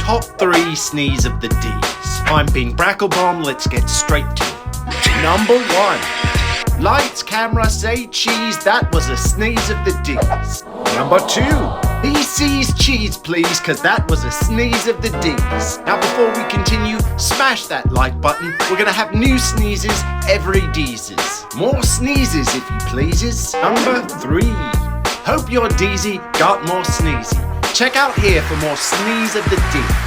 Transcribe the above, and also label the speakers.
Speaker 1: top 3 sneeze of the Deeze. I'm being Bracklebomb, let's get straight to it. Number 1. Lights, camera, say cheese, that was a sneeze of the Deeze. Number 2. He sees cheese please, cause that was a sneeze of the Deeze. Now before we continue, smash that like button. We're gonna have new sneezes every Deezes. More sneezes if you pleases. Number 3. Hope your Deezy got more sneezy. Check out here for more sneeze of the Deeze.